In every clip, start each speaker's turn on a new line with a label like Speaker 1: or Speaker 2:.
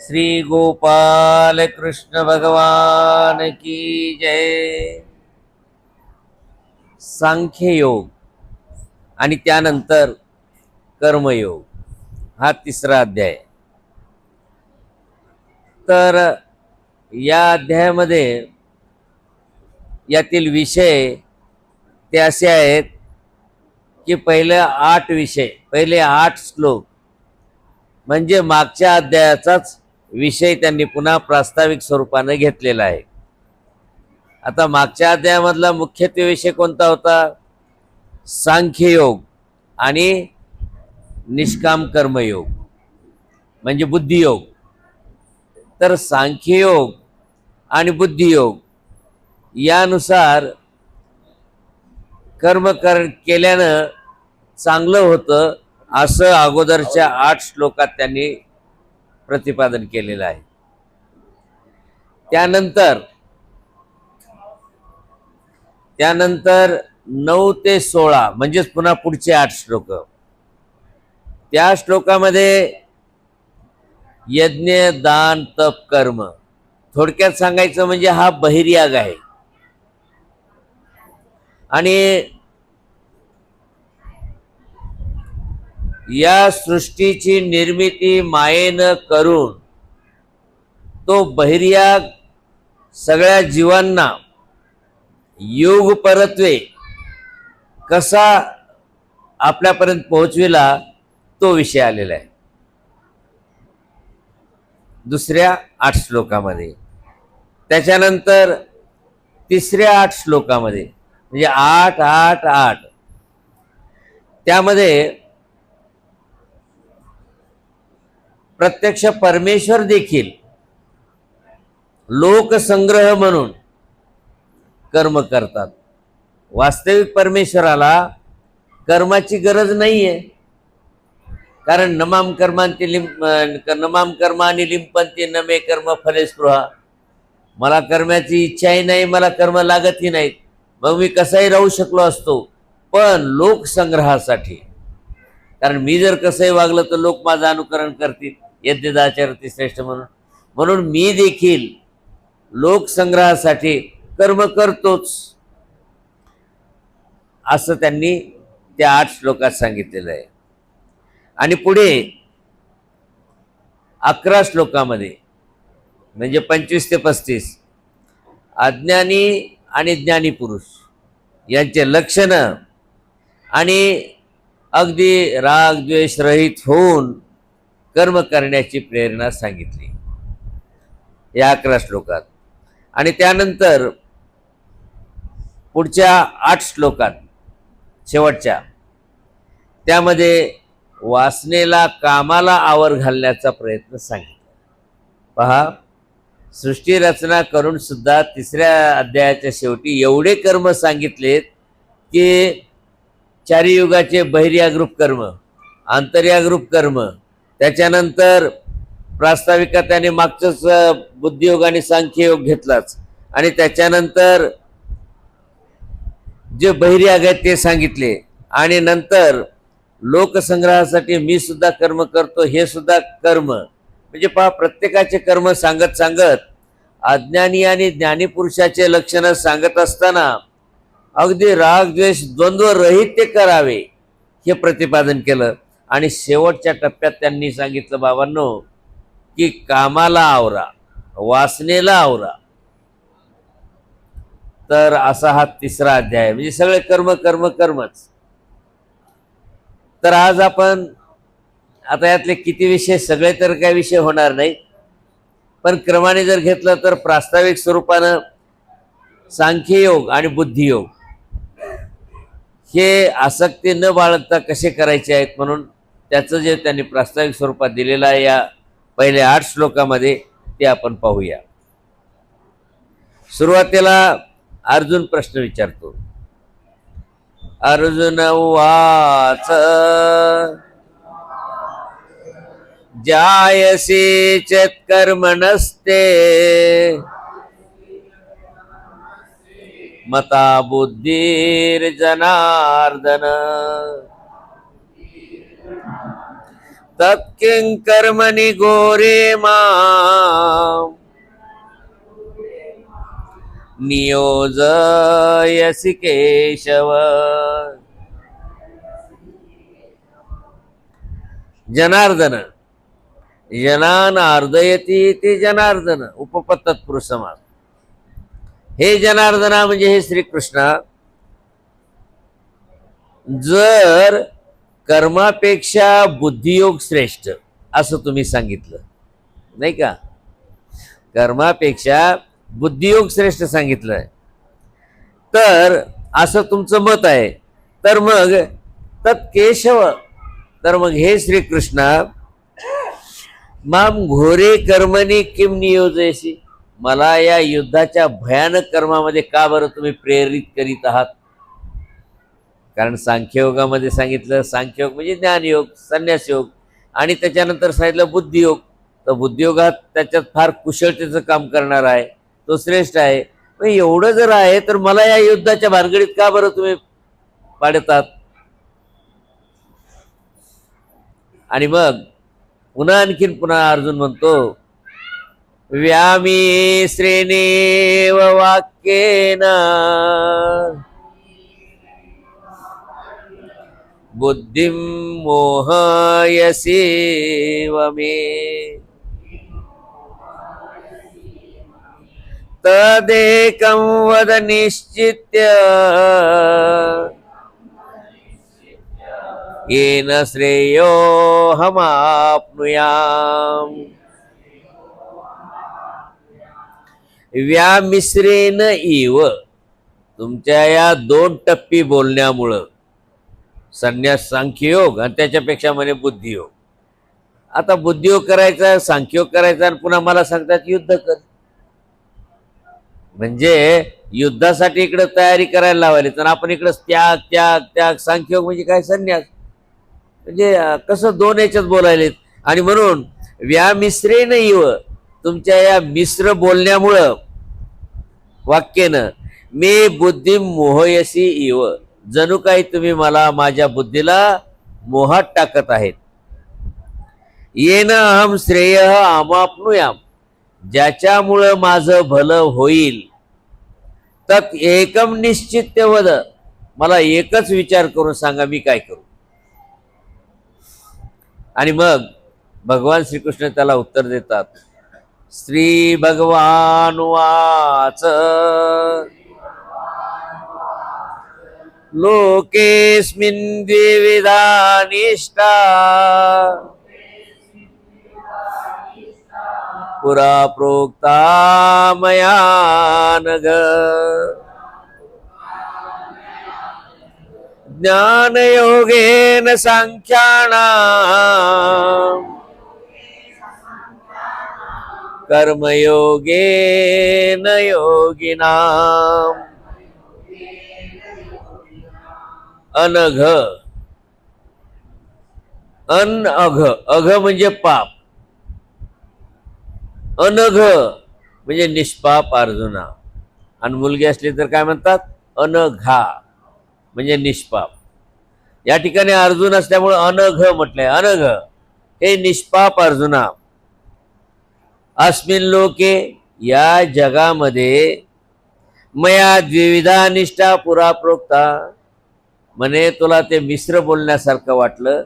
Speaker 1: श्री गोपाल कृष्ण भगवान की जय। सांख्य योग आणि त्यानंतर कर्मयोग हा तिसरा अध्याय। तर या अध्यायामध्ये यातील विषय ते असे आहेत की पहिले 8 विषय, पहिले 8 श्लोक म्हणजे मागच्या अध्यायाचाच विषय त्यांनी पुन्हा प्रास्ताविक स्वरूपाने घेतलेला आहे। आता मागच्या अध्यायामधला मुख्यत्वे विषय कोणता होता? सांख्ययोग आणि निष्काम कर्मयोग म्हणजे बुद्धियोग। तर सांख्ययोग आणि बुद्धियोग यानुसार कर्म केल्यानं चांगलं होतं असं अगोदरच्या 8 श्लोकात त्यांनी प्रतिपादन केलेलं आहे। त्यानंतर 9 ते 16 म्हणजेच पुन्हा पुढचे 8 श्लोक, त्या श्लोकामध्ये यज्ञ दान तप कर्म, थोडक्यात सांगायचं म्हणजे हा बहिर्याग आहे। आणि या सृष्टीची निर्मिती मायेनं करून तो बहिर्याग सगळ्या जीवांना योग परत्वे कसा आपल्यापर्यंत पोहोचविला तो विषय आलेला आहे दुसऱ्या 8 श्लोकामध्ये। त्याच्यानंतर तिसऱ्या 8 श्लोकामध्ये म्हणजे 8 8 8 त्यामध्ये प्रत्यक्ष परमेश्वर देखील लोकसंग्रह म्हणून कर्म करतात। वास्तविक परमेश्वराला कर्माची गरज नाहीये, कारण नमाम कर्मानी लिंपंती न मे कर्म फले स्पृहा, मला कर्माची इच्छाही नाही, मला कर्म लागतही नाही, मग मी कसाही राहू शकलो असतो। पण लोकसंग्रहासाठी, कारण मी जर कसंही वागलं तर लोक माझं अनुकरण करतील, यज्ञदाचरती श्रेष्ठ म्हणून मी देखील लोकसंग्रहासाठी कर्म करतोच असं त्यांनी त्या 8 श्लोकात सांगितलेलं आहे। आणि पुढे 11 श्लोकामध्ये म्हणजे 25 ते 35 अज्ञानी आणि ज्ञानी पुरुष यांचे लक्षण आणि अगदी राग द्वेष रहित होऊन कर्म करण्याची प्रेरणा सांगितली या 11 श्लोकात। आणि त्यानंतर पुढच्या 8 श्लोकात शेवटच्या त्यामध्ये वासनेला कामाला आवर घालण्याचा प्रयत्न सांगितला। पहा, सृष्टी रचना करून सुद्धा तिसऱ्या अध्यायाच्या शेवटी एवढे कर्म सांगितलेत की चारियुगाचे बहिर्यागरूप कर्म, आंतर्यागरूप कर्म, त्याच्यानंतर प्रास्ताविका त्याने मागचंच बुद्धियोग आणि सांख्ययोग घेतलाच, आणि त्याच्यानंतर जे बहिर्याग आहेत ते सांगितले, आणि नंतर लोकसंग्रहासाठी मी सुद्धा कर्म करतो हे सुद्धा कर्म, म्हणजे पहा प्रत्येकाचे कर्म सांगत सांगत अज्ञानी आणि ज्ञानी पुरुषाचे लक्षण सांगत असताना अगदी राग द्वेष द्वंद्व रहित ते करावे हे प्रतिपादन केलं। आणि शेवटच्या टप्प्यात त्यांनी सांगितलं, बाबांनो, की कामाला आवरा, वासनेला आवरा। तर असा हा तिसरा अध्याय, म्हणजे सगळे कर्म कर्म कर्मच। तर आज आपण आता यातले किती विषय, सगळे तर काही विषय होणार नाही, पण क्रमाने जर घेतलं तर प्रास्ताविक स्वरूपानं सांख्ययोग आणि बुद्धियोग हे आसक्ती न बाळगता कसे करायचे आहेत म्हणून त्याचं जे त्यांनी प्रास्ताविक स्वरूपात दिलेलं आहे या पहिल्या 8 श्लोकामध्ये ते आपण पाहूया। सुरुवातीला अर्जुन प्रश्न विचारतो। अर्जुन उवाच जायसी चेत् कर्मणस्ते मता बुद्धिर्जनार्दन तत्किं कर्मणि घोरे मां नियोजयसि केशव. जनार्दन, जनान अर्दयती ते जनार्दन, उपपद तत्पुरुष समास. हे जनार्दना म्हणजे हे श्रीकृष्णा, जर कर्मापेक्षा बुद्धियोग श्रेष्ठ असं तुम्ही सांगितलं नाही का, कर्मापेक्षा बुद्धियोग श्रेष्ठ सांगितलंय, तर असं तुमचं मत आहे, तर मग तत् केशव, तर मग हे श्रीकृष्णा, माम घोरे कर्मणी किम नियोजयसी, मला या युद्धाच्या भयानक कर्मामध्ये का बरं तुम्ही प्रेरित करीत आहात. कारण सांख्ययोगामध्ये सांगितलं, सांख्ययोग म्हणजे ज्ञानयोग, संन्यासयोग, आणि त्याच्यानंतर सांगितलं बुद्धियोग. तर बुद्धियोगात त्याच्यात फार कुशलतेचं काम करणार आहे, तो श्रेष्ठ आहे. मग एवढं जर आहे तर मला या युद्धाच्या भानगडीत का बरं तुम्ही पाडतात. आणि मग पुन्हा अर्जुन म्हणतो, व्यामी श्रेणेव वाक्येन बुद्धिं मोहयसीव मे तदेकं वद निश्चित्य येन श्रेयोऽहमाप्नुयाम्. व्यामिश्रेण इव, तुमच्या या दोन टप्पी बोलण्यामुळं, संन्यास सांख्ययोग आणि त्याच्यापेक्षा म्हणे बुद्धियोग. आता बुद्धियोग करायचा, सांख्ययोग करायचा, आणि पुन्हा मला सांगतात युद्ध कर. म्हणजे युद्धासाठी इकडे तयारी करायला लावायली, तर आपण इकडे त्याग त्याग त्याग. सांख्ययोग म्हणजे काय, संन्यास. म्हणजे कसं दोन याच्यात बोलायलेत. आणि म्हणून व्यामिश्रेण इव, तुमच्या या मिश्र बोलण्यामुळं, वाक्येनं, मे बुद्धी मोहयसी इव, जणू काही तुम्ही मला, माझ्या बुद्धीला मोहात टाकत आहेत. येन अहम श्रेय अमाप्नुयाम, ज्याच्यामुळं माझं भलं होईल. तत् एकम निश्चित्य वद, मला एकच विचार करून सांगा मी काय करू. आणि मग भगवान श्रीकृष्ण त्याला उत्तर देतात. श्री भगवान वाच, लोकेस्मिन् द्विविधा निष्ठा पुरा प्रोक्ता मया नघ. ज्ञानयोगेन सांख्यानां कर्मयोगेन योगिनाम्. अनघ, अनघ, अघ म्हणजे पाप, अनघ म्हणजे निष्पाप अर्जुना. आणि मुलगी असली तर काय म्हणतात, अनघा म्हणजे निष्पाप. या ठिकाणी अर्जुन असल्यामुळे अनघ म्हटलंय. अनघ हे निष्पाप अर्जुना. अस्मिन लोके, या जगामध्ये, मया द्विविधा निष्ठा पुरा प्रोक्ता, म्हणे तुला ते मिश्र बोलण्यासारखं वाटलं,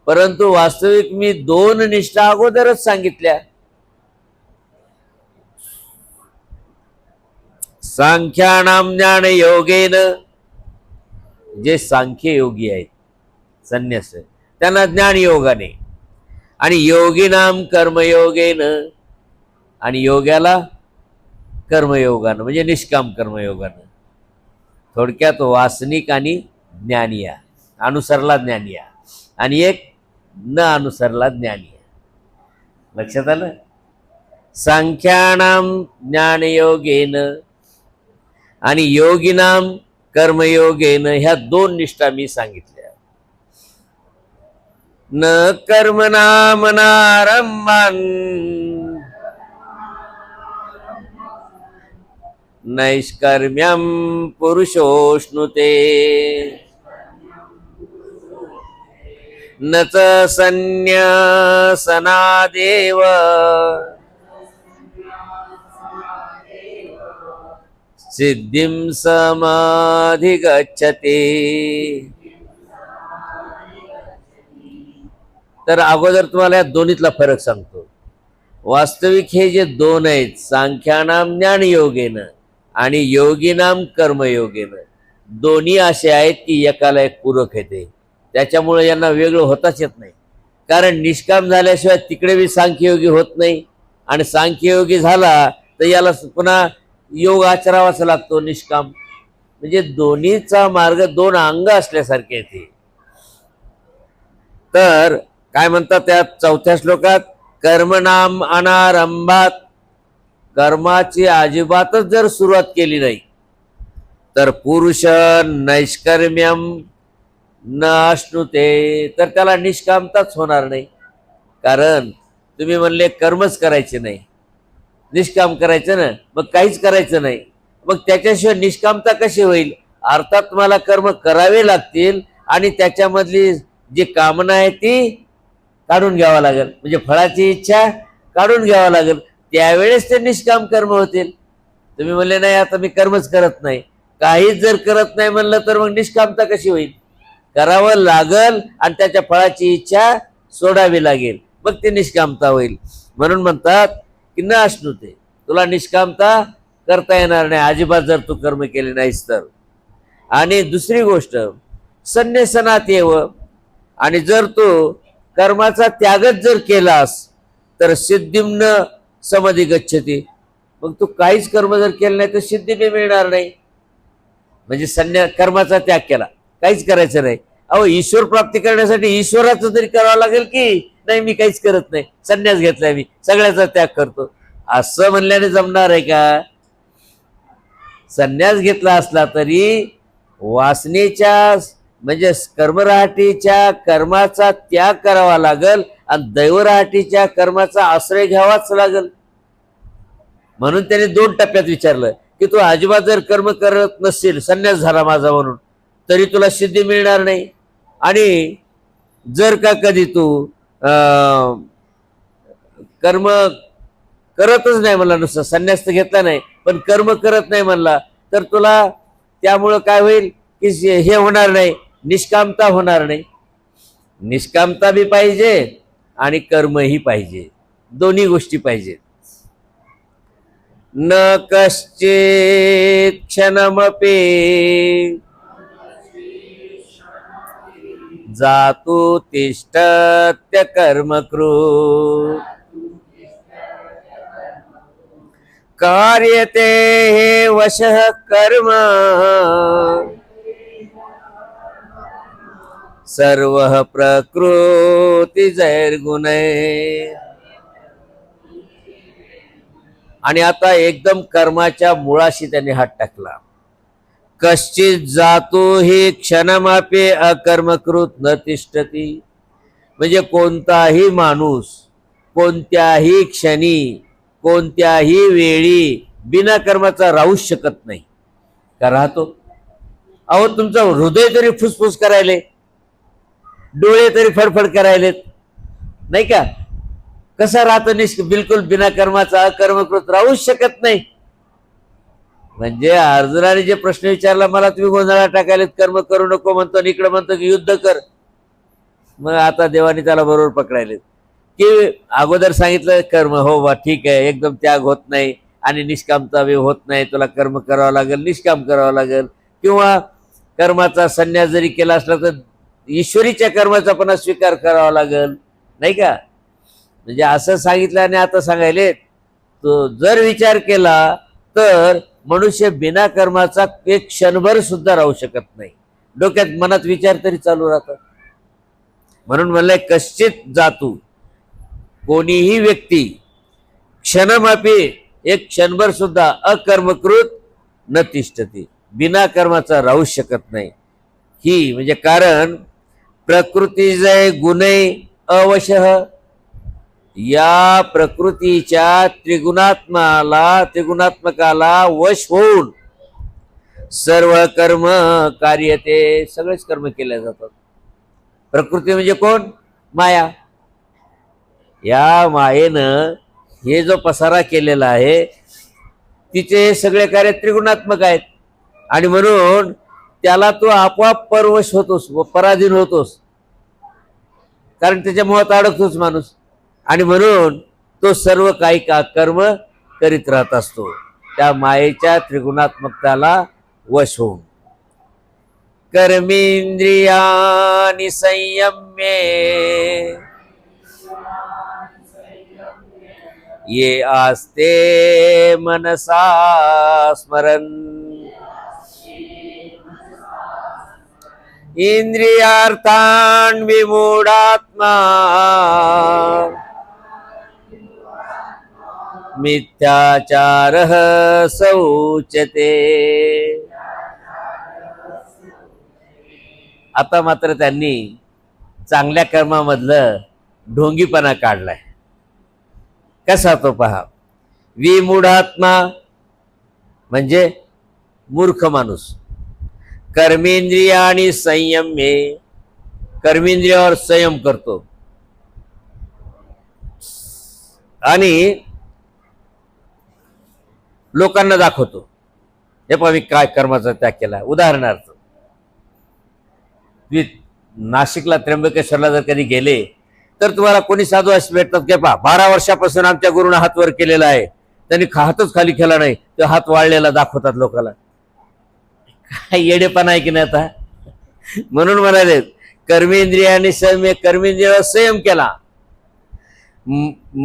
Speaker 1: परंतु वास्तविक मी दोन निष्ठा अगोदरच सांगितल्या. सांख्यानाम ज्ञान योगेन, जे सांख्य योगी आहेत, संन्यास, त्यांना ज्ञान योगाने, आणि योगीनाम कर्मयोगेन, आणि योग्याला कर्मयोगानं म्हणजे निष्काम कर्मयोगानं. थोडक्यात वासनिक आणि ज्ञानिया, अनुसरला ज्ञानिया, आणि एक न अनुसरला ज्ञानिया. लक्षात आलं. सांख्यानाम ज्ञानयोगेन आणि योगिनाम कर्मयोगेन, ह्या दोन निष्ठा मी सांगितल्या. न कर्मणामनारंभान नैष्कर्म्यं पुरुषोष्णुते न च संन्यसनादेव सिद्धिं समाधिगच्छति. तर अगोदर तुम्हाला या दोन्हीतला फरक सांगतो. वास्तविक हे जे दोन आहेत, सांख्यानाम ज्ञान योगेन आणि योगीनाम कर्मयोगेन, दोन्ही असे आहेत की एकाला एक पूरक येते. त्याच्यामुळे यांना वेगळं होताच येत नाही. कारण निष्काम झाल्याशिवाय तिकडे बी सांख्ययोगी होत नाही, आणि सांख्ययोगी झाला तर याला पुन्हा योग आचरावाच लागतो निष्काम. म्हणजे दोन्हीचा मार्ग दोन अंग असल्यासारखे येते. तर काय म्हणतात त्या चौथ्या श्लोकात, कर्मनाम अनारंभात, कर्माची अजिबातच जर सुरुवात केली नाही तर पुरुष नैष्कर्म्यम न अश्नुते, तर त्याला निष्कामताच होणार नाही. कारण तुम्ही म्हणले कर्मच करायचे नाही, निष्काम करायचं ना, मग काहीच करायचं नाही, मग त्याच्याशिवाय निष्कामता कशी होईल? अर्थात तुम्हाला कर्म करावे लागतील आणि त्याच्यामधली जी कामना आहे ती काढून घ्यावा लागेल, म्हणजे फळाची इच्छा काढून घ्यावा लागेल, त्यावेळेस ते निष्काम कर्म होतील. तुम्ही म्हणले नाही आता मी कर्मच करत नाही, काहीच जर करत नाही म्हणलं तर मग निष्कामता कशी होईल? करावं लागल आणि त्याच्या फळाची इच्छा सोडावी लागेल, मग ते निष्कामता होईल. म्हणून म्हणतात की न अश्नुते, तुला निष्कामता करता येणार नाही अजिबात जर तू कर्म केले नाहीस तर. आणि दुसरी गोष्ट संन्यासनात येव, आणि जर तू कर्माचा त्यागच जर केलास तर सिद्धिम्न समधी गच्छती, मग तू काहीच कर्म जर केलं नाही तर सिद्धी बी मिळणार नाही. म्हणजे कर्माचा त्याग केला, काहीच करायचं नाही. अहो ईश्वर प्राप्ती करण्यासाठी ईश्वराचं तरी करावं लागेल की नाही मी काहीच करत नाही, संन्यास घेतलाय मी, सगळ्याचा त्याग करतो, असं म्हणल्याने जमणार आहे का? संन्यास घेतला असला तरी वासनेच्या म्हणजे कर्मराहाटीच्या कर्माचा त्याग करावा लागल आणि दैवराहाटीच्या कर्माचा आश्रय घ्यावाच लागल. म्हणून त्याने दोन टप्प्यात विचारलं की तू अजिबात जर कर्म करत नसशील, संन्यास झाला माझा म्हणून, तरी तुला सिद्धी मिळणार नाही. आणि जर का कधी तू कर्म करतच नाही म्हणला, नुसतं संन्यास तर घेतला नाही पण कर्म करत नाही म्हणला, तर तुला त्यामुळं काय होईल की हे होणार नाही, निष्कामता होणार नाही. निष्कामता बी पाहिजे आणि कर्मही पाहिजे, दोन्ही गोष्टी पाहिजेत. न कश्चित् क्षणमपि जातु तिष्ठत्य कर्मकृत् कार्यते हे वशः कर्म सर्वः प्रकृतिजैर्गुणैः. आणि आता एकदम कर्माच्या मुळाशी त्यांनी हात टाकला. कश्चित जातो ही क्षणमापे अकर्मकृत न तिष्ठती, म्हणजे कोणताही माणूस कोणत्याही क्षणी कोणत्याही वेळी बिना कर्माचा राहूच शकत नाही. का राहतो? अहो तुमचं हृदय तरी फुसफुस करायले, डोळे तरी फडफड करायलेत, नाही का? कसा राहतो बिलकुल बिना कर्माचा अकर्मकृत राहूच शकत नाही. म्हणजे अर्जुनाने जे प्रश्न विचारला मला, तुम्ही गोंधळात टाकायलेत, कर्म करू नको म्हणतो आणि इकडे म्हणतो की युद्ध कर. मग आता देवाने त्याला बरोबर पकडायले की अगोदर सांगितलं कर्म, हो बा ठीक आहे, एकदम त्याग होत नाही आणि निष्कामता बी होत नाही, तुला कर्म करावं लागेल, निष्काम करावं लागेल, किंवा कर्माचा संन्यास जरी केला असला तर ईश्वरीच्या कर्माचा पण स्वीकार करावा लागेल, नाही का? म्हणजे असं सांगितलं. आणि आता सांगायले तो जर विचार केला तर मनुष्य बिना कर्माचा एक क्षणभर सुद्धा राहू शकत नाही. डोक्यात मनात विचार तरी चालू राहतात. म्हणून म्हणलंय कश्चित जातू, कोणीही व्यक्ती क्षणमापी एक क्षणभर सुद्धा अकर्मकृत न तिष्ठती, बिना कर्माचा राहू शकत नाही. ही म्हणजे कारण प्रकृतीजय गुणे अवशः, या प्रकृतीच्या त्रिगुणात्मकाला वश होऊन सर्व कर्म कार्यते, सगळेच कर्म केले जातात. प्रकृती म्हणजे कोण? माया. या मायेनं हे जो पसारा केलेला आहे तिचे हे सगळे कार्य त्रिगुणात्मक आहेत आणि म्हणून त्याला तू आपोआप परवश होतोस व पराधीन होतोस, कारण त्याच्या मोहात अडकतोच माणूस आणि म्हणून तो सर्व काही कर्म करीत राहत असतो त्या मायेच्या त्रिगुणात्मकताला वश होऊन. कर्मेंद्रियानि संयम्ये ये आस्ते मनसा स्मरन् इंद्रियार्थान् विमूढात्मा मिथ्याचारः स उच्यते. आता मात्र त्यांनी चांगल्या कर्मामधलं ढोंगीपणा काढलाय. कसा तो पहा. विमूढात्मा म्हणजे मूर्ख माणूस. कर्मेंद्रियानी संयम्ये, कर्मेंद्रियावर संयम करतो आणि लोकांना दाखवतो हे पहा मी काय कर्माचा त्याग केला. उदाहरणार्थ नाशिकला त्र्यंबकेश्वरला जर कधी गेले तर तुम्हाला कोणी साधू असे भेटतात की पहा 12 वर्षापासून आमच्या गुरुनं हात वर केलेला आहे, त्यांनी हातच खाली केला नाही, तो हात वाळलेला दाखवतात लोकांना. काय येडेपणा आहे की नाही आता. म्हणून म्हणाले कर्मेंद्रियाने संयम, कर्मेंद्रियावर संयम केला.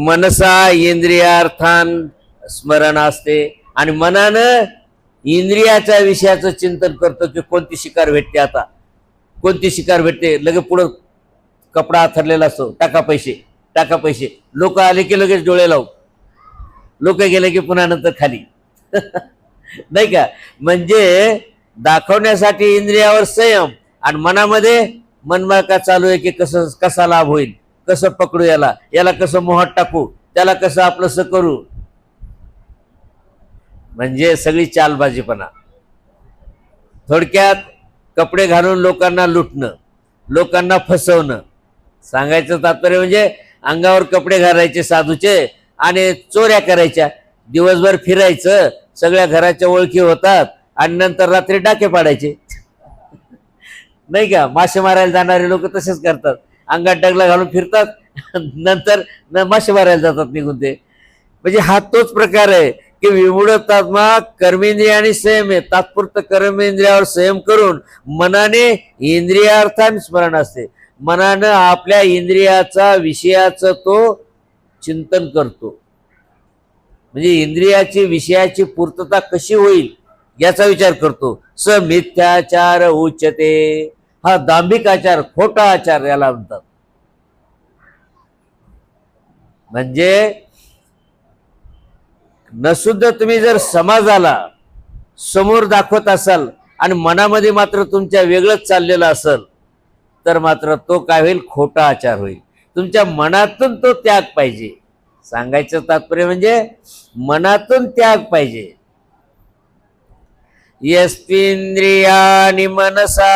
Speaker 1: मनसा इंद्रियार्थान स्मरण असते आणि मनानं इंद्रियाच्या विषयाचं चिंतन करतो की कोणती शिकार भेटते, आता कोणती शिकार भेटते. लगे पुढं कपडा आथरलेला असतो, टाका पैसे टाका पैसे. लोक आले की लगेच डोळे लावू, लोक गेले की पुन्हा नंतर खाली. नाही का. म्हणजे दाखवण्यासाठी इंद्रियावर संयम आणि मनामध्ये मनमाळका चालू आहे की कसा लाभ होईल, कसं पकडू याला, याला कसं मोहात टाकू, त्याला कसं आपलंसं करू. म्हणजे सगळी चालबाजीपणा. थोडक्यात कपडे घालून लोकांना लुटणं, लोकांना फसवणं. सांगायचं तात्पर्य म्हणजे अंगावर कपडे घालायचे साधूचे आणि चोऱ्या करायच्या, दिवसभर फिरायचं, सगळ्या घराच्या ओळखी होतात आणि नंतर रात्री डाके पाडायचे. नाही का. मासे मारायला जाणारे लोक तसेच करतात, अंगात डगला घालून फिरतात, नंतर मासे मारायला जातात निघून ते. म्हणजे हा तोच प्रकार आहे की विमूढात्मा कर्मेंद्रियाने संयम आहे. तात्पुरतं कर्मेंद्रियावर संयम करून मनाने इंद्रियार्थान स्मरण असते. मनानं आपल्या इंद्रियाचा विषयाचं तो चिंतन करतो. म्हणजे इंद्रियाची विषयाची पूर्तता कशी होईल याचा विचार करतो. स मिथ्याचार उच्यते. हा दांभिक आचार, खोटा आचार याला म्हणतात. म्हणजे नसुद्धा तुम्ही जर समाजाला समोर दाखवत असाल आणि मनामध्ये मात्र तुमच्या वेगळंच चाललेलं असेल तर मात्र तो काय होईल, खोटा आचार होईल. तुमच्या मनातून तो त्याग पाहिजे. सांगायचं तात्पर्य म्हणजे मनातून त्याग पाहिजे. यस्त्विंद्रियाणि मनसा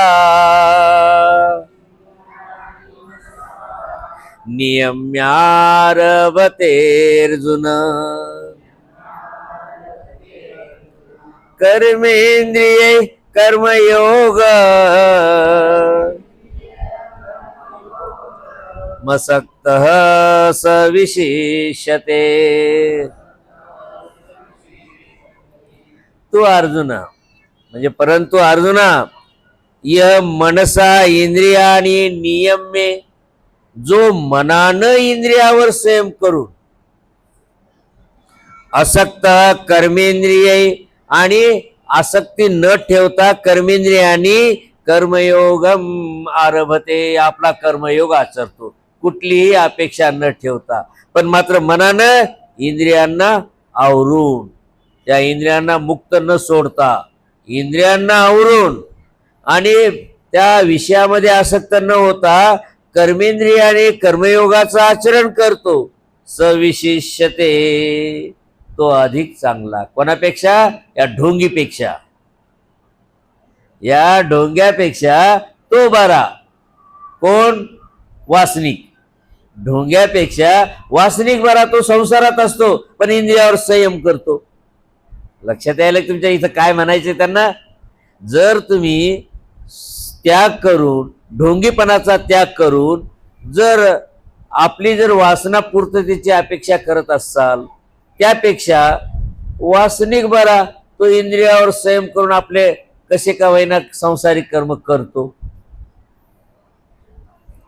Speaker 1: नियम्यारभतेर्जुन कर्मेंद्रिये कर्मयोग मसक्तः स विशिष्यते. तू अर्जुना म्हणजे परंतु अर्जुना य मनसा इंद्रियानी नियम्ये, जो मनानं इंद्रियावर संयम करून असक्त कर्मेंद्रिये आणि आसक्ती न ठेवता कर्मेंद्रियांनी कर्मयोगम आरभते, आपला कर्मयोग आचरतो कुठलीही अपेक्षा न ठेवता. पण मात्र मनानं इंद्रियांना आवरून, त्या इंद्रियांना मुक्त न सोडता, इंद्रियांना आवरून आणि त्या विषयामध्ये आसक्त न होता कर्मेंद्रियाने कर्मयोगाचं आचरण करतो. सविशिष्यते, तो अधिक चांगला. कोणापेक्षा? या ढोंगीपेक्षा, या ढोंग्यापेक्षा तो बरा. कोण? वासनिक. ढोंग्यापेक्षा वासनिक बरा, तो संसारात असतो पण इंद्रियावर संयम करतो. लक्षात यायला तुमच्या इथं काय म्हणायचं त्यांना? जर तुम्ही त्याग करून, ढोंगीपणाचा त्याग करून जर आपली जर वासना पूर्ततेची अपेक्षा करत असाल, त्यापेक्षा वासनिक बरा, तो इंद्रियावर संयम करून आपले कसे का होईना संसारिक कर्म करतो.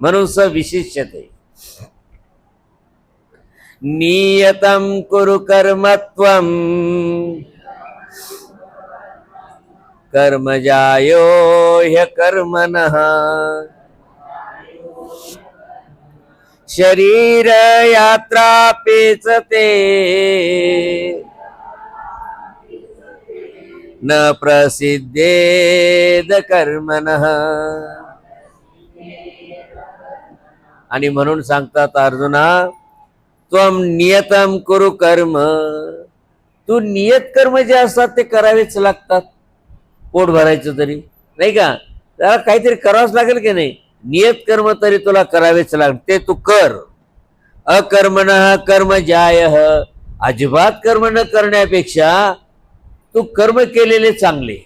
Speaker 1: म्हणून स विशिष्यते. नियतं कुरु कर्मत्वं कर्मजायो ह्यकर्मणः शरीर यात्रा पेचते न प्रसिद्धेद कर्मणः. आणि म्हणून सांगतात अर्जुना, त्वम नियतम कुरु कर्म, तू नियत कर्म जे असतात ते करावेच लागतात. पोट भरायचं तरी नाही का, त्याला काहीतरी करावंच लागेल की नाही. नियत कर्म तरी तुला करावेच लागेल, ते तू कर. अकर्मणः कर्म जायः, अजिबात कर्म न करण्यापेक्षा तू कर्म केलेले चांगले.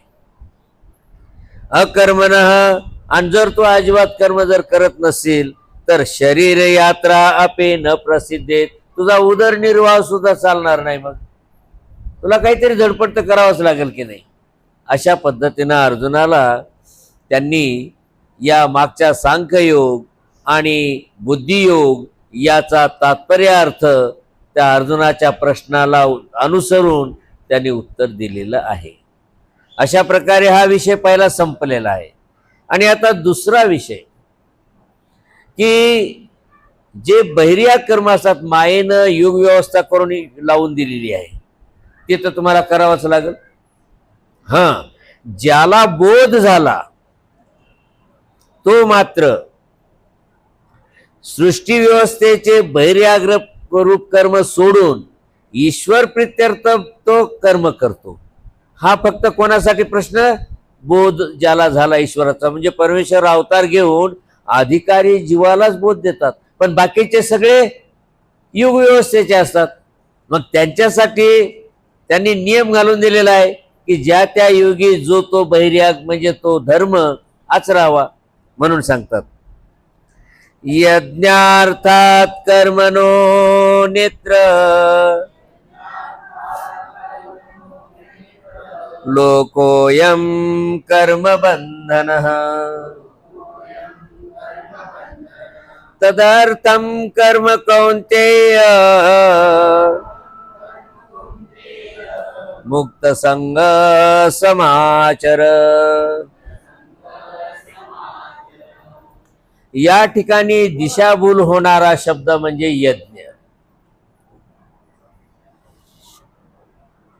Speaker 1: अकर्मणः, आणि जर तू अजिबात कर्म जर करत नसेल तर शरीर यात्रा अपे न प्रसिद्धेत, तुझा उदरनिर्वाह सुद्धा चालणार नाही. मग तुला काहीतरी धडपड तर करावंच लागेल की नाही. अशा पद्धतीनं अर्जुनाला त्यांनी या मागच्या सांख्ययोग आणि बुद्धियोग याचा तात्पर्य अर्थ त्या अर्जुनाच्या प्रश्नाला अनुसरून त्यांनी उत्तर दिलेलं आहे. अशा प्रकारे हा विषय पहिला संपलेला आहे. आणि आता दुसरा विषय की जे बहिर्या कर्म असतात, मायेनं योग व्यवस्था करून लावून दिलेली आहे, ते तर तुम्हाला करावंच लागेल. ज्याला बोध झाला तो मात्र सृष्टी व्यवस्थेचे बहिर्याग्र रूप कर्म सोडून ईश्वर प्रित्यर्थ तो कर्म करतो. हा फक्त कोणासाठी प्रश्न? बोध ज्याला झाला ईश्वराचा, म्हणजे परमेश्वर अवतार घेऊन अधिकारी जीवालाच बोध देतात, पण बाकीचे सगळे युग व्यवस्थेचे असतात. मग त्यांच्यासाठी त्यांनी नियम घालून दिलेला आहे की ज्या त्या योगी जो तो बहिर्याग म्हणजे तो धर्म आचरावा. म्हणून सांगतात यज्ञार्थात कर्मणो नेत्र लोकोयम कर्म बंधनः तदर्थम कर्म कौन्तेय मुक्त संग समाचर. या ठिकाणी दिशाभूल होणारा शब्द म्हणजे यज्ञ.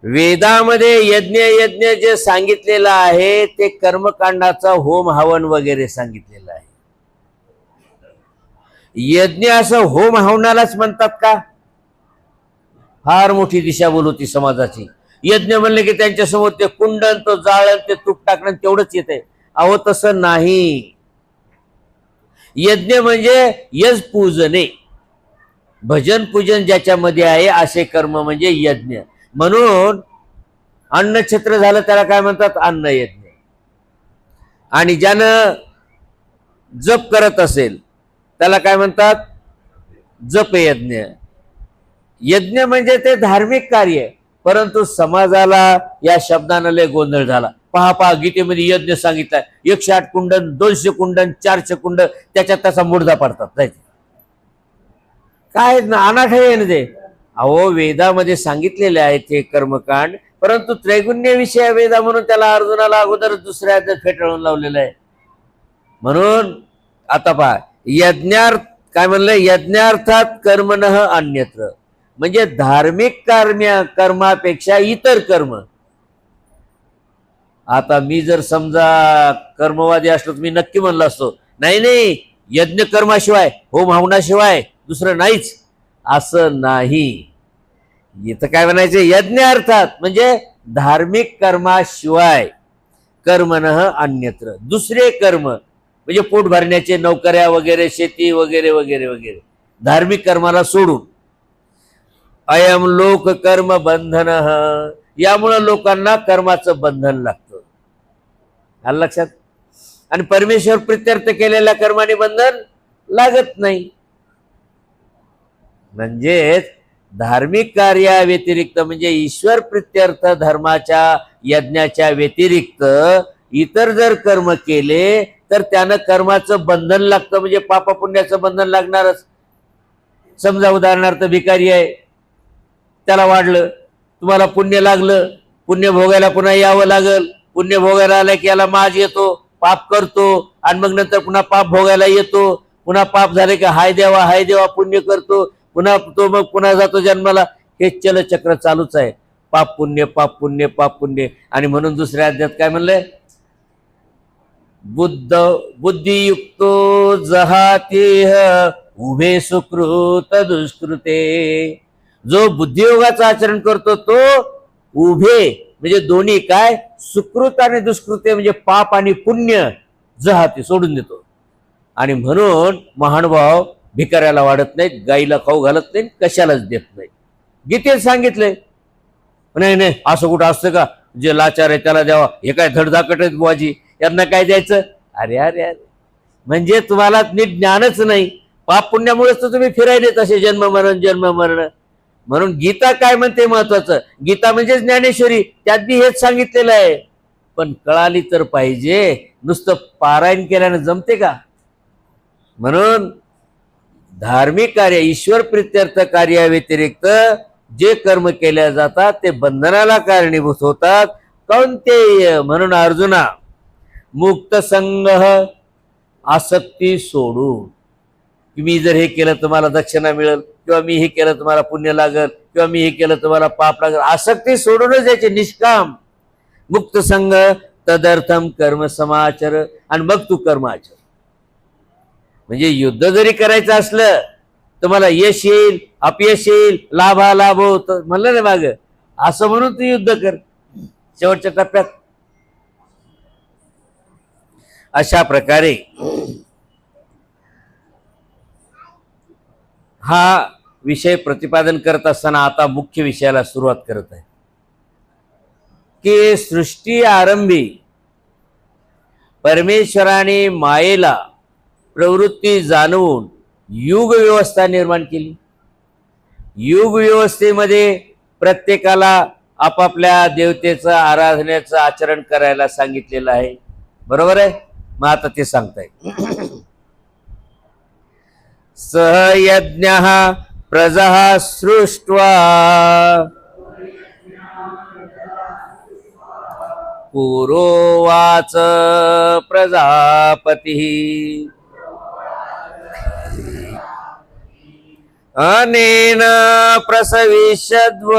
Speaker 1: वेदामध्ये यज्ञ यज्ञ जे सांगितलेलं आहे ते कर्मकांडाचा होम हवन वगैरे सांगितलेलं आहे. यज्ञ असं होम हवनालाच म्हणतात का? फार मोठी दिशाभूल होती समाजाची. यज्ञ म्हणले की त्यांच्या समोर ते कुंडन, तो जाळण, ते तूप टाकणं तेवढंच येते. अहो तसं नाही. यज्ञ म्हणजे यज पूजने, भजन पूजन ज्याच्यामध्ये आहे असे कर्म म्हणजे यज्ञ. म्हणून अन्नछत्र झालं त्याला काय म्हणतात? अन्न यज्ञ. आणि ज्यानं जप करत असेल त्याला काय म्हणतात? जप यज्ञ. यज्ञ म्हणजे ते धार्मिक कार्य. परंतु समाजाला या शब्दानं लय गोंधळ झाला. पहा गीतेमध्ये यज्ञ सांगितलाय, 108 कुंडन, 200 कुंडन, 400 कुंड, त्याच्यात त्याचा मुर्दा पडतात. जायचं काय अनाठ आहे ना ते. अहो वेदामध्ये सांगितलेले आहेत हे कर्मकांड, परंतु त्रैगुण्य विषय वेदा म्हणून त्याला अर्जुनाला अगोदर दुसऱ्या अध्यायात फेटाळून लावलेलं आहे. म्हणून आता पहा यज्ञार्थ काय म्हणलं? यज्ञार्थात कर्मणः अन्यत्र, म्हणजे धार्मिक कर्मापेक्षा इतर कर्म. आता मी जर समजा कर्मवादी असलो तर मी नक्की म्हणलो असतो नाही नाही, यज्ञ कर्माशिवाय, होम हवनाशिवाय दुसरं नाहीच. असं नाही. इथं काय म्हणायचं? यज्ञ अर्थात म्हणजे धार्मिक कर्माशिवाय कर्मणः अन्यत्र, दुसरे कर्म म्हणजे पोट भरण्याचे, नोकऱ्या वगैरे, शेती वगैरे वगैरे वगैरे, धार्मिक कर्माला सोडून. अयम लोक कर्म बंधन, यामुळं लोकांना कर्माचं बंधन लागतं. आलं लक्षात? आणि परमेश्वर प्रित्यर्थ केलेल्या कर्माने बंधन लागत नाही. म्हणजेच धार्मिक कार्याव्यतिरिक्त, म्हणजे ईश्वर प्रित्यर्थ धर्माच्या यज्ञाच्या व्यतिरिक्त इतर जर कर्म केले तर त्यानं कर्माचं बंधन लागतं, म्हणजे पाप पुण्याचं बंधन लागणारच. समजा उदाहरणार्थ भिकारी आहे, त्याला वाढलं, तुम्हाला पुण्य लागलं, पुण्य भोगायला पुन्हा यावं लागल. पुण्य भोगायला आलं की याला माज येतो, पाप करतो, आणि मग नंतर पुन्हा पाप भोगायला येतो. पुन्हा पाप झाले की हाय देवा पुण्य करतो, पुन्हा तो मग पुन्हा जातो जन्माला. हे चलचक्र चालूच आहे, पाप पुण्य पाप पुण्य पाप पुण्य. आणि म्हणून दुसऱ्या अध्यायात काय म्हणलंय? बुद्धियुक्तो जहातेह उभे सुकृत दुष्कृते. जो बुद्धियोगाचं आचरण करतो तो उभे, म्हणजे दोन्ही काय, सुकृत आणि दुष्कृते, म्हणजे पाप आणि पुण्य जहाते, सोडून देतो. आणि म्हणून महानुभाव भिकाऱ्याला वाढत नाहीत, गाईला खाऊ घालत नाही, कशालाच देत नाही. गीतेत सांगितलंय. नाही नाही, असं कुठं असतं का? जे लाचार आहे त्याला द्यावा, हे काय धडधाकट आहेत बुवाजी, यांना काय द्यायचं? अरे अरे अरे, म्हणजे तुम्हाला नीट ज्ञानच नाही. पाप पुण्यामुळेच तर तुम्ही फिरायले तसे जन्म मरण. म्हणून गीता काय म्हणते महत्वाचं? गीता म्हणजे ज्ञानेश्वरी, त्यात बी हेच सांगितलेलं आहे. पण कळाली तर पाहिजे, नुसतं पारायण केल्यानं जमते का? म्हणून धार्मिक कार्य, ईश्वर प्रित्यर्थ कार्याव्यतिरिक्त जे कर्म केल्या जातात ते बंधनाला कारणीभूत होतात. कोणते? म्हणून अर्जुना, मुक्त संग आसक्ती सोडून, की मी जर हे केलं तर मला दक्षिणा मिळेल, किंवा मी हे केलं तर मला पुण्य लागल, किंवा मी हे केलं तर मला पाप लागल, आसक्ती सोडूनच याचे निष्काम मुक्त संग तदर्थम कर्म समाचर. आणि मग तू कर्म आचर. म्हणजे युद्ध जरी करायचं असलं तर मला यश येईल, अपयश येईल, लाभ होत म्हणलं ना माग, असं म्हणून तू युद्ध कर शेवटच्या टप्प्यात. अशा प्रकारे हा विषय प्रतिपादन करत असताना आता मुख्य विषयाला सुरुवात करत आहे, की सृष्टी आरंभी परमेश्वराने मायेला प्रवृत्ती जाणवून युग व्यवस्था निर्माण केली. युग व्यवस्थेमध्ये प्रत्येकाला आपापल्या देवतेचं आराधनेचं आचरण करायला सांगितलेलं आहे. बरोबर आहे? मग आता ते सांगताय, सहयज्ञः प्रजा सृष्ट्वा पुरोवाच प्रजापती अनेन प्रसविष्यद्व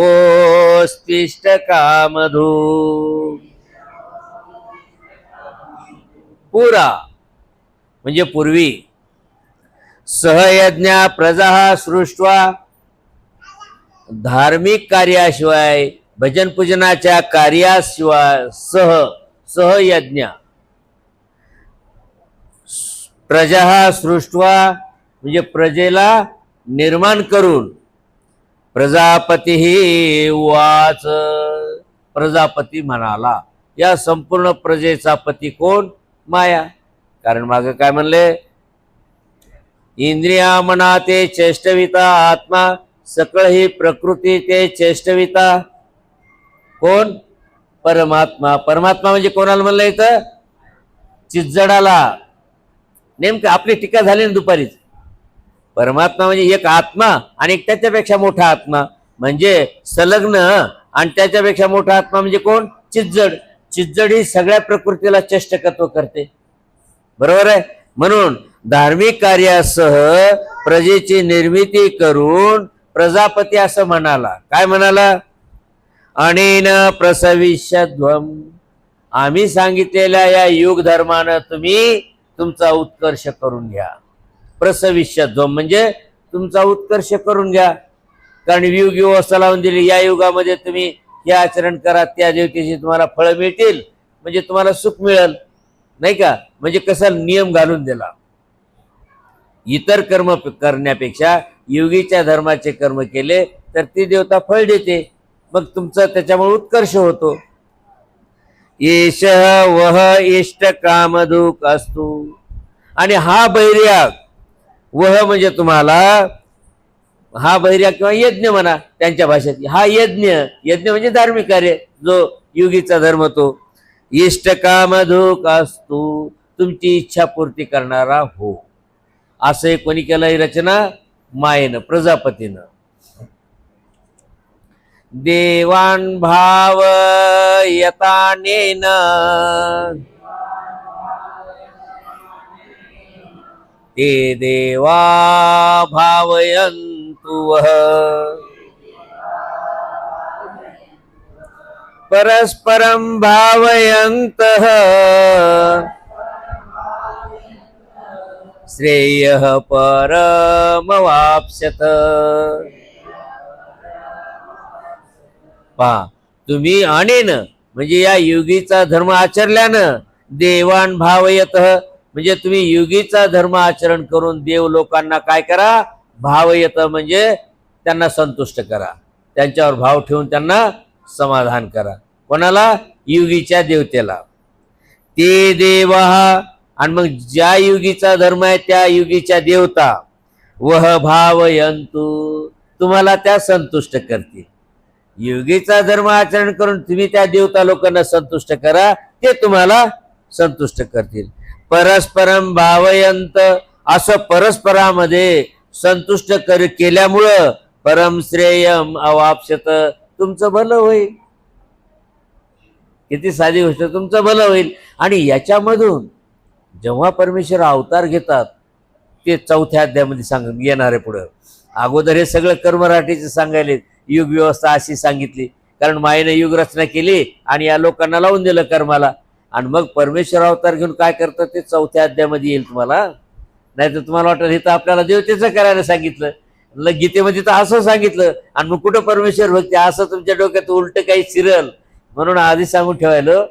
Speaker 1: मेषवोस्तिष्ठ कामधू. पुरा म्हणजे पूर्वी, सहयज्ञ प्रजा सृष्ट्वा, धार्मिक कार्याशिवाय, भजन पूजनाच्या कार्याशिवाय, सहयज्ञ प्रजा सृष्ट्वा म्हणजे प्रजेला निर्माण करून, प्रजापती उवाच, प्रजापती म्हणाला. या संपूर्ण प्रजेचा पती कोण? माया. कारण मागे काय म्हणले? इंद्रिया मना ते चेष्टविता आत्मा, सकळ ही प्रकृती ते चेष्टविता. कोण? परमात्मा. परमात्मा म्हणजे कोणाला म्हणलं इथं? चिज्जडाला. नेमकं आपली टीका झाली ना दुपारीच. परमात्मा म्हणजे एक आत्मा आणि एक त्याच्यापेक्षा मोठा आत्मा, म्हणजे संलग्न. आणि त्याच्यापेक्षा मोठा आत्मा म्हणजे कोण? चिज्जड. चिज्जड ही सगळ्या प्रकृतीला चेष्टकत्व करते. बरोबर आहे? म्हणून धार्मिक कार्यासह प्रजेची निर्मिती करून प्रजापती असं म्हणाला. काय म्हणाला? अनेन प्रसविष्यध्वम, आम्ही सांगितलेल्या या युग धर्मानं तुम्ही तुमचा उत्कर्ष करून घ्या. प्रसविष्यध्वम म्हणजे तुमचा उत्कर्ष करून घ्या. कारण युग व्यवस्था लावून दिली. या युगामध्ये तुम्ही हे आचरण करा, त्या देवतेची तुम्हाला फळं मिळतील, म्हणजे तुम्हाला सुख मिळेल, नाही का. म्हणजे कसा नियम घालून दिला. इतर कर्म करण्यापेक्षा योगीच्या धर्माचे कर्म केले तर ती देवता फळ देते, मग तुमचा त्याच्यामुळे उत्कर्ष होतो. एष वह इष्ट कामधुक असतो. आणि हा बैर्याग, वह म्हणजे तुम्हाला, हा बैर्याग किंवा यज्ञ म्हणा त्यांच्या भाषेत, हा यज्ञ, यज्ञ म्हणजे धार्मिक कार्य, जो योगीचा धर्म तो इष्ट कामधुक असतो, तुमची इच्छा पूर्ती करणारा हो. असं कोणी केलं रचना? मायेनं, प्रजापतीनं. देवान भाव यतानेन ते देवा भावयन्तु वः परस्परं भावयन्तः श्रेयः परमवाप्स्यत. पहा, तुम्ही अनेन म्हणजे या योगीचा धर्म आचरल्यानं, देवान भावयत म्हणजे तुम्ही योगीचा धर्म आचरण करून देव लोकांना काय करा? भावयत म्हणजे त्यांना संतुष्ट करा, त्यांच्यावर भाव ठेवून त्यांना समाधान करा. कोणाला? योगीच्या देवतेला. ते देवा, आणि मग ज्या योगीचा धर्म आहे त्या योगीच्या देवता, वह भावयंतु तुम्हाला त्या संतुष्ट करतील. योगीचा धर्म आचरण करून तुम्ही त्या देवता लोकांना संतुष्ट करा, ते तुम्हाला संतुष्ट करतील. परस्परम भावयंत, असं परस्परामध्ये संतुष्ट केल्यामुळं परम श्रेयम अवाप्स्यत, तुमचं भलं होईल. किती साधी गोष्ट, तुमचं भलं होईल. आणि याच्यामधून जेव्हा परमेश्वर अवतार घेतात, ते 4थ्या अध्यायामध्ये सांग येणार आहे पुढं. अगोदर हे सगळं कर्मराटीचं सांगायले, युग व्यवस्था अशी सांगितली, कारण मायेने युग रचना केली आणि या लोकांना लावून दिलं कर्माला. आणि मग परमेश्वर अवतार घेऊन काय करतं ते 4थ्या अध्यायामध्ये येईल तुम्हाला. नाही तर तुम्हाला वाटत हे तर आपल्याला देवतेचं करायला सांगितलं, गीतेमध्ये तर असं सांगितलं, आणि मग कुठं परमेश्वर भक्ती, असं तुमच्या डोक्यात उलट काही शिरल. म्हणून आधी सांगून ठेवायला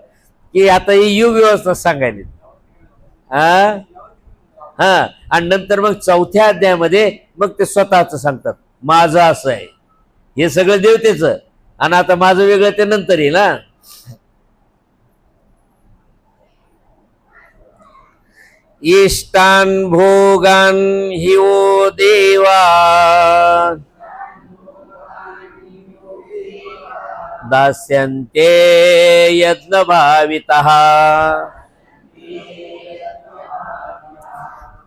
Speaker 1: की आता ही युग व्यवस्था सांगायली. हा, आणि नंतर मग 4थ्या अध्यायामध्ये मग ते स्वतःच सांगतात, माझं असं आहे, हे सगळं देवतेचं, आणि आता माझं वेगळं ते नंतर येईल. ना इष्टान भोगान हि ओ देवा दास्यन्ते यज्ञ भावितः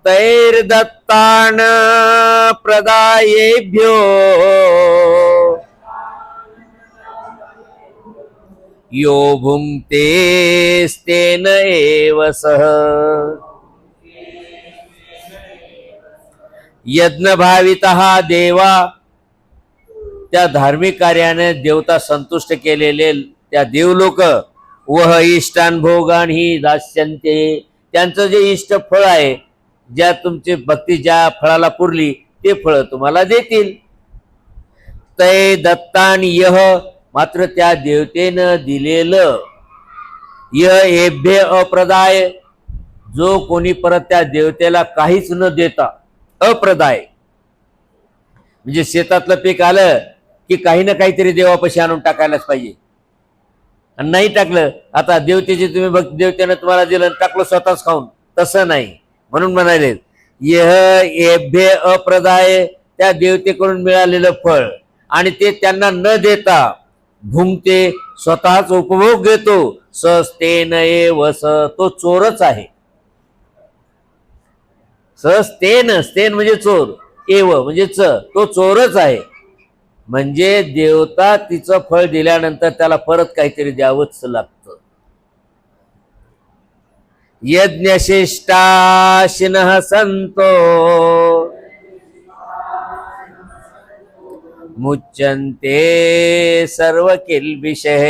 Speaker 1: तैर्दत्तान प्रदायेभ्यो यो भुङ्क्ते स्तेन एव सः. यज्ञ भावितः देवा, त्या धार्मिक कार्याने देवता संतुष्ट केलेले त्या देवलोक, वह इष्टान भोगान ही दास्यन्ते, त्यांचं जे इष्ट फळ आहे, ज्या तुमची भक्ती ज्या फळाला पुरली ते फळ तुम्हाला देतील. तै दत्तान यह, मात्र त्या देवतेनं दिलेलं, यह एभ्य अप्रदाय, जो कोणी परत त्या देवतेला काहीच न देता, अप्रदाय म्हणजे शेतातलं पीक आलं की काही ना काहीतरी देवापाशी आणून टाकायलाच पाहिजे, आणि नाही टाकलं, आता देवतेची तुम्ही देवतेनं तुम्हाला दिलं टाकलं स्वतःच खाऊन, तसं नाही. म्हणून म्हणाले यह एभ्य अप्रदाय, त्या देवतेकडून मिळालेलं फळ आणि ते त्यांना न देता भुंगते, स्वतःच उपभोग घेतो, सस्तेन एव स, तो चोरच आहे. सस्तेन, स्तेन म्हणजे चोर, एव म्हणजे तो चोरच आहे. म्हणजे देवता तिचं फळ दिल्यानंतर त्याला परत काहीतरी द्यावंच लागतं. यज्ञशिष्टाशिनः संतो मुच्यन्ते सर्व किल्बिषः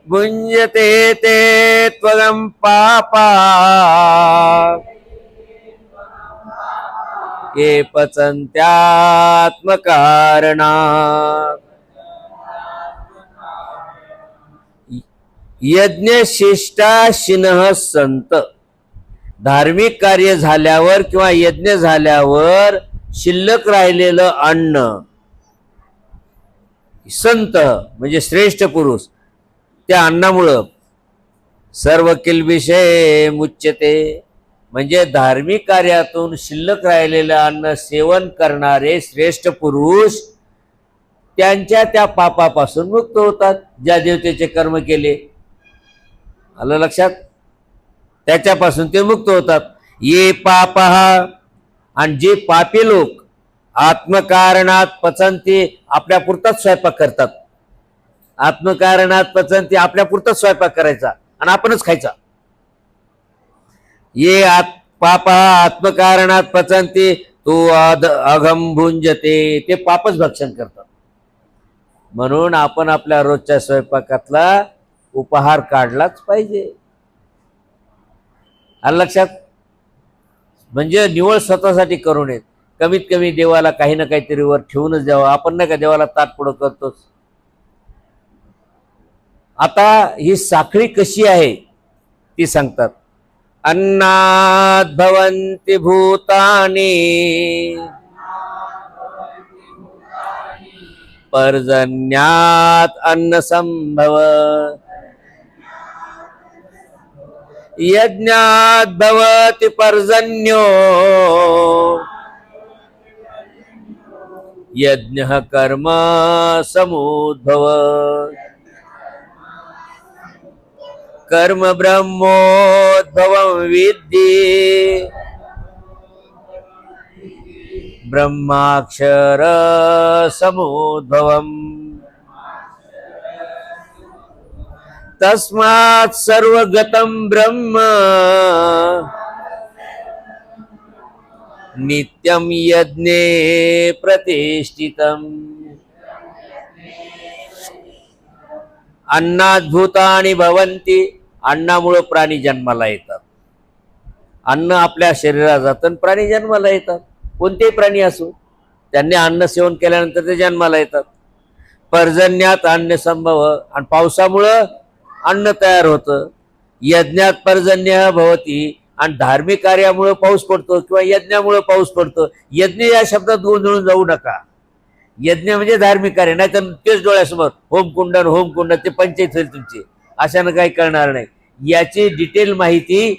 Speaker 1: भुञ्जते ते त्वगं पापा ये पचन्त्यात्मकारणात् यज्ञशिष्टाशिनः संत. धार्मिक कार्य झाल्यावर किंवा यज्ञ झाल्यावर शिल्लक राहिलेलं अन्न संत म्हणजे श्रेष्ठ पुरुष त्या अन्नामुळं सर्व किल्बिषे मुच्यते. म्हणजे धार्मिक कार्यातून शिल्लक राहिलेलं अन्न सेवन करणारे श्रेष्ठ पुरुष त्यांच्या त्या पापापासून मुक्त होतात ज्या देवतेचे कर्म केले. आलं लक्षात? त्याच्यापासून ते मुक्त होतात. ये पापः आणि जे पापी लोक आत्मकारणात पचन्ति आपल्या पुरताच स्वयंपाक करतात. आत्मकारणात पचन्ति आपल्या पुरताच स्वयंपाक करायचा आणि आपणच खायचा. ये पापः आत्मकारणात पचन्ति तो अघम भुंजते. ते पापच भक्षण करतात. म्हणून आपण आपल्या रोजच्या स्वयंपाकातला उपहार काढलाच पाहिजे. आलं लक्षात? म्हणजे निवळ स्वतःसाठी करू नये. कमीत कमी देवाला काही ना काहीतरी वर ठेवूनच द्यावं. आपण नाही का देवाला ताट पुढं करतोच. आता ही साखळी कशी आहे ती सांगतात. अन्नात् भवन्ति भूतानि पर्जन्यात् अन्न संभव यज्ञात् भवति पर्जन्यो यज्ञः कर्म समुद्भव कर्म ब्रह्मोद्भवं विद्धि ब्रह्माक्षर समुद्भवम् तस्मात् सर्वगतं ब्रह्म नित्यं यज्ञे प्रतिष्ठितम्. अन्नात् भूतानि भवन्ति. अन्नामुळे प्राणी जन्माला येतात. अन्न आपल्या शरीरात जातं, प्राणी जन्माला येतात. कोणतेही प्राणी असो त्यांनी अन्न सेवन केल्यानंतर ते जन्माला येतात. पर्जन्यात अन्न संभव आणि पावसामुळं अन्न तयार होतं. यज्ञात पर्जन्य भवती आणि धार्मिक कार्यामुळे पाऊस पडतो किंवा यज्ञामुळे पाऊस पडतो. यज्ञ या शब्दात गोंधळून जाऊ नका. यज्ञ म्हणजे धार्मिक कार्य, नाही तर तेच डोळ्यासमोर होमकुंड ते पंचायत होईल तुमची. अशानं काही करणार नाही. याची डिटेल माहिती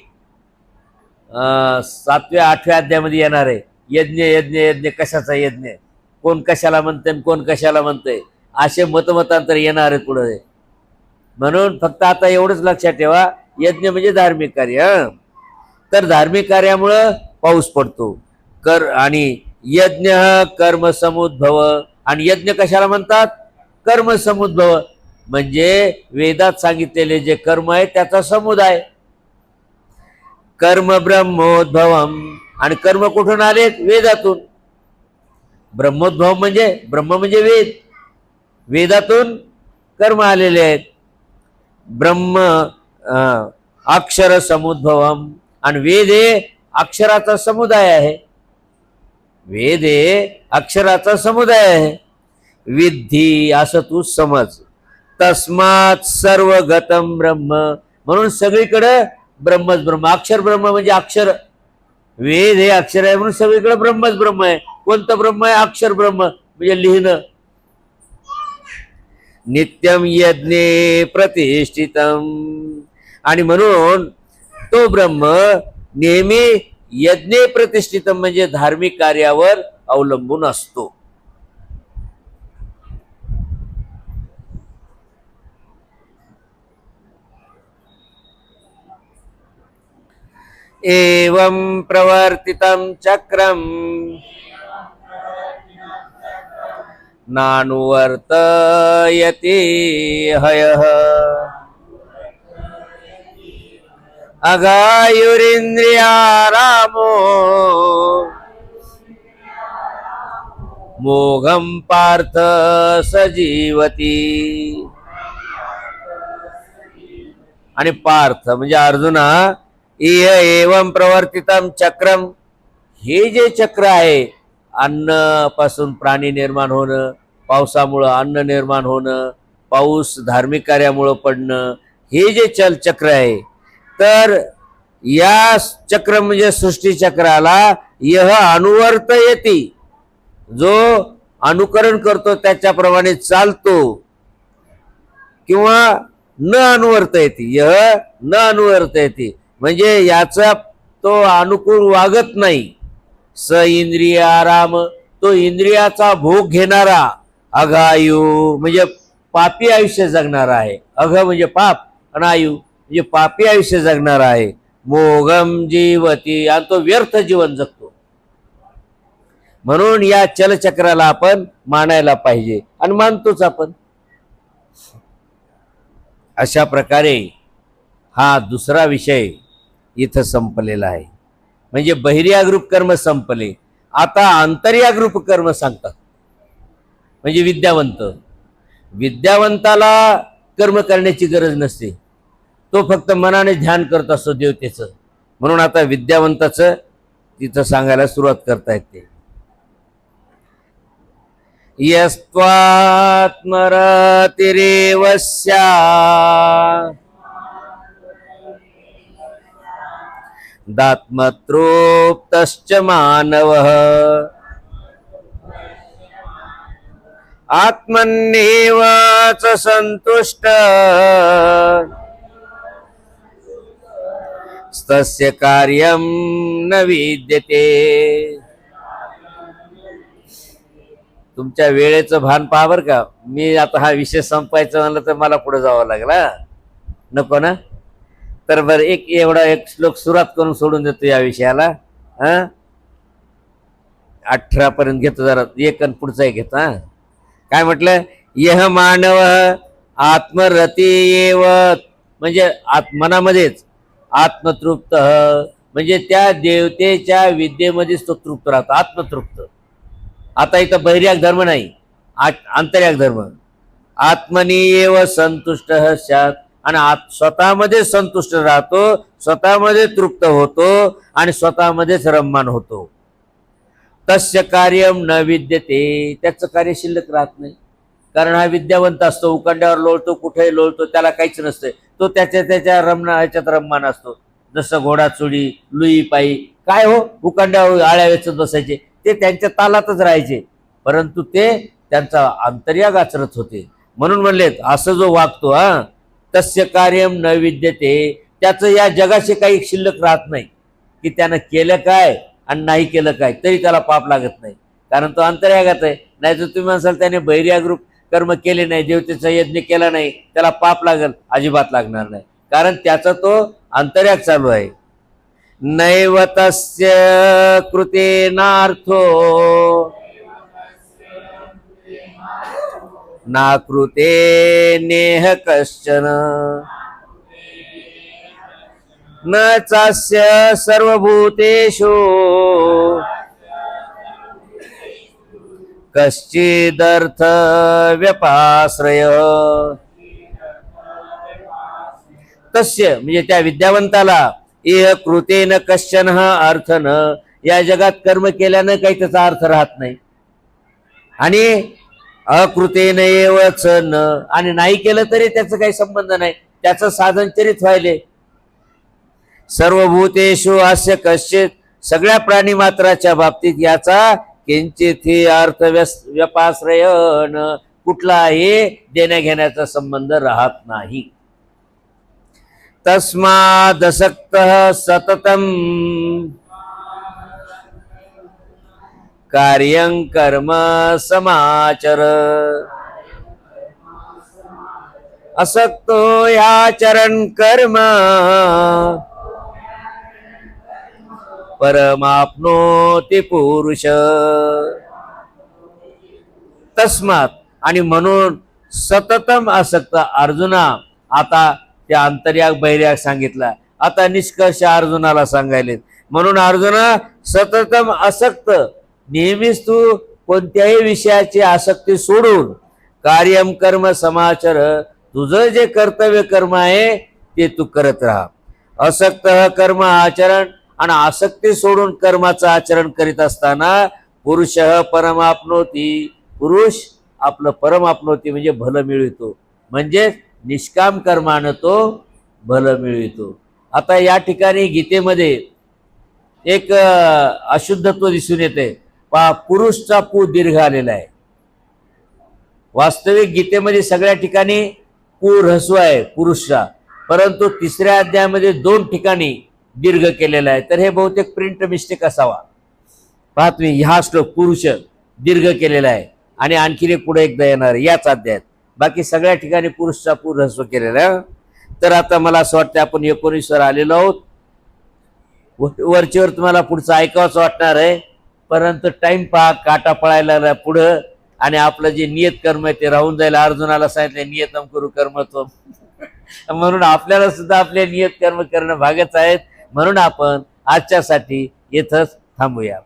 Speaker 1: 7व्या 8व्या अध्यायामध्ये येणार आहे. यज्ञ यज्ञ यज्ञ कशाचा यज्ञ, कोण कशाला म्हणतंय कोण कशाला म्हणतंय, असे मतमतांतर येणार आहे पुढे. म्हणून फक्त आता एवढंच लक्षात ठेवा, यज्ञ म्हणजे धार्मिक कार्य. तर धार्मिक कार्यामुळं पाऊस पडतो. आणि यज्ञ कर्म समुद्भव. आणि यज्ञ कशाला म्हणतात? कर्म समुद्भव म्हणजे वेदात सांगितलेले जे कर्म आहे त्याचा समुदाय. कर्म ब्रह्मोद्भवम. आणि कर्म कुठून आले? वेदातून. ब्रह्मोद्भव म्हणजे ब्रह्म म्हणजे वेद. वेदातून कर्म आलेले आहेत. ब्रह्म अक्षर समुद्भवम. आणि वेद हे अक्षराचा समुदाय आहे. वेद हे अक्षराचा समुदाय आहे. विद्धी असं तू समज. तस्मात् सर्वगतम ब्रह्म. म्हणून सगळीकडे ब्रह्मच ब्रह्म. अक्षर ब्रह्म म्हणजे अक्षर. वेद हे अक्षर आहे म्हणून सगळीकडे ब्रह्मच ब्रह्म आहे. कोणतं ब्रह्म आहे? अक्षर ब्रह्म म्हणजे लिहिणं. नित्यम यज्ञे प्रतिष्ठितम. आणि म्हणून तो ब्रह्म नेहमी यज्ञे प्रतिष्ठितम म्हणजे धार्मिक कार्यावर अवलंबून असतो. एवं प्रवर्तितं चक्रम नानुवर्तयति हयः अगायुरिन्द्रियारामो मोघम पार्थ सजीवती. आणि पार्थ म्हणजे अर्जुना, इह एवं प्रवर्तितम चक्रम. हे जे चक्र आहे, अन्नापासून प्राणी निर्माण होणं, पावसामुळं अन्न निर्माण होणं, पाऊस धार्मिक कार्यामुळं पडणं, हे जे चक्र आहे, तर या चक्र म्हणजे सृष्टी चक्राला यह अनुवर्त येते, जो अनुकरण करतो त्याच्याप्रमाणे चालतो, किंवा न अनुवर्त येते, यह न अनुवर्त येते म्हणजे याचा तो अनुकूल वागत नाही. स इंद्रिय आराम, तो इंद्रियाचा भोग घेणारा, अघायु म्हणजे पापी आयुष्य जगणारा आहे. अघ म्हणजे पाप आणि आयु म्हणजे पापी आयुष्य जगणारा आहे. मोगम जीवती, आणि तो व्यर्थ जीवन जगतो. म्हणून या चलचक्राला आपण मानायला पाहिजे आणि मानतोच आपण. अशा प्रकारे हा दुसरा विषय इथं संपलेला आहे. म्हणजे बहिर्यागरूप कर्म संपले. आता अंतर्यागरूप कर्म सांगतात. म्हणजे विद्यावंताला कर्म करण्याची गरज नसते, तो फक्त मनाने ध्यान करत असतो देवतेचं. म्हणून आता विद्यावंताचं तिथं सांगायला सुरुवात करता येते. यस्त्वात्मरतिरेव स्यात् दात्मतृप्तश्च मानवः आत्मन्येव च सन्तुष्ट तस्य कार्यं न विद्यते. तुमच्या वेळेचं भान पहा बरं का. मी आता हा विषय संपायचा म्हणलं तर मला पुढे जावं लागला, नको ना. तर बरं, एक श्लोक सुरुवात करून सोडून देतो या विषयाला. 18 पर्यंत घेतो जरा, एक आणि पुढचा एक घेतो. काय म्हटलं? यह मानव आत्मरती एव, म्हणजे मनामध्येच आत्मतृप्त, म्हणजे त्या देवतेच्या विद्येमध्येच तो तृप्त राहतो, आत्मतृप्त. आता इथं बहिर्याग धर्म नाही, आंतर्याग धर्म. आत्मनी एव संतुष्ट स्यात्, आणि स्वतःमध्ये संतुष्ट राहतो, स्वतःमध्ये तृप्त होतो आणि स्वतःमध्येच रममान होतो. तस्य कार्यम न विद्यते, त्याचं कार्य शिल्लक राहत नाही. कारण हा विद्यावंत असतो, उकंड्यावर लोळतो, कुठेही लोळतो, त्याला काहीच नसते. तो त्याच्या ह्याच्यात रममान असतो. जसं घोडा चोडी, लुई पायी, काय हो उकंड्यावर आळ्या वेचत बसायचे, ते त्यांच्या तालातच राहायचे, परंतु ते त्यांचा अंतर्याग आचरत होते. म्हणून म्हणलेत असं जो वागतो, तस्य कार्यम न विद्यते, त्याचं या जगाशी काही शिल्लक राहत नाही, की त्यानं केलं काय आणि नाही केलं काय तरी त्याला पाप लागत नाही, कारण तो अंतर्यागात आहे. नाही तर तुम्ही म्हणसाल त्याने बहिर्यागरूप कर्म केले नाही, देवतेचा यज्ञ केला नाही, त्याला पाप लागल, अजिबात लागणार नाही, कारण त्याचा तो अंतर्याग चालू आहे. नैव तस्य कृतेनार्थो ना कृते नेह कश्चन न चास्य सर्वभूतेषु कश्चिदर्थ व्यपाश्रय. तस्य म्हणजे त्या विद्यावंताला, इह कृतेन कश्चन अर्थ न, या जगात कर्म केल्यानं काही त्याचा अर्थ राहत नाही, आणि अकृतेन एव च न, आणि नाही केलं तरी त्याचं काही संबंध नाही, त्याचं साधन चरित व्हायले. सर्वभूतेषु अस्य कश्चित, सगळ्या प्राणी मात्राच्या बाबतीत याचा किंचित ही अर्थ व्यपाश्रयन, कुठलाही देण्या घेण्याचा संबंध राहत नाही. तस्मादसक्तः सततम कार्यं कर्म समाचर. असक्तो ह्याचरन् कर्म परमाप्नोति पुरुष. तस्मात, आणि म्हणून सततम आसक्त अर्जुना. आता त्या अंतर्याग बहिर्याग सांगितला, आता निष्कर्ष अर्जुनाला सांगायले. म्हणून अर्जुना सततम आसक्त, नेहमीच तू कोणत्याही विषयाची आसक्ती सोडून कार्यम कर्म समाचर, तुझं जे कर्तव्य कर्म आहे ते तू करत राहा. असक्त कर्म आचरण, आणि आसक्ती सोडून कर्माचं आचरण करीत असताना पुरुष परमाप्नोती, पुरुष आपलं परम आपनोती म्हणजे भलं मिळवितो, म्हणजे निष्काम कर्मानं तो भलं मिळवितो. आता या ठिकाणी गीतेमध्ये एक अशुद्धत्व दिसून येते पहा, पुरुषचा पू दीर्घ आलेला आहे. वास्तविक गीतेमध्ये सगळ्या ठिकाणी पू ऱ्हस्व आहे पुरुषचा, परंतु तिसऱ्या अध्यायामध्ये 2 ठिकाणी दीर्घ केलेला आहे. तर हे बहुतेक प्रिंट मिस्टेक असावा. पहा तुम्ही, हा श्लोक पुरुष दीर्घ केलेला आहे आणि आणखीन एक पुढे एकदा येणार याच अध्यायात. बाकी सगळ्या ठिकाणी पुरुषचा पू ऱ्हस्व केलेला आहे. तर आता मला असं वाटतं आपण 19 वर आलेलो आहोत. वरचेवर तुम्हाला पुढचं ऐकावंच वाटणार आहे, परंतु टाइम पहा, काटा पळायला पुढं आणि आपलं जे नियत कर्म आहे ते राहून जाईल. अर्जुनाला सांगितलं नियतम करू कर्मत्वम म्हणून आपल्याला सुद्धा आपले नियत कर्म करणं भागच आहेत. म्हणून आपण आजच्यासाठी येथच थांबूया.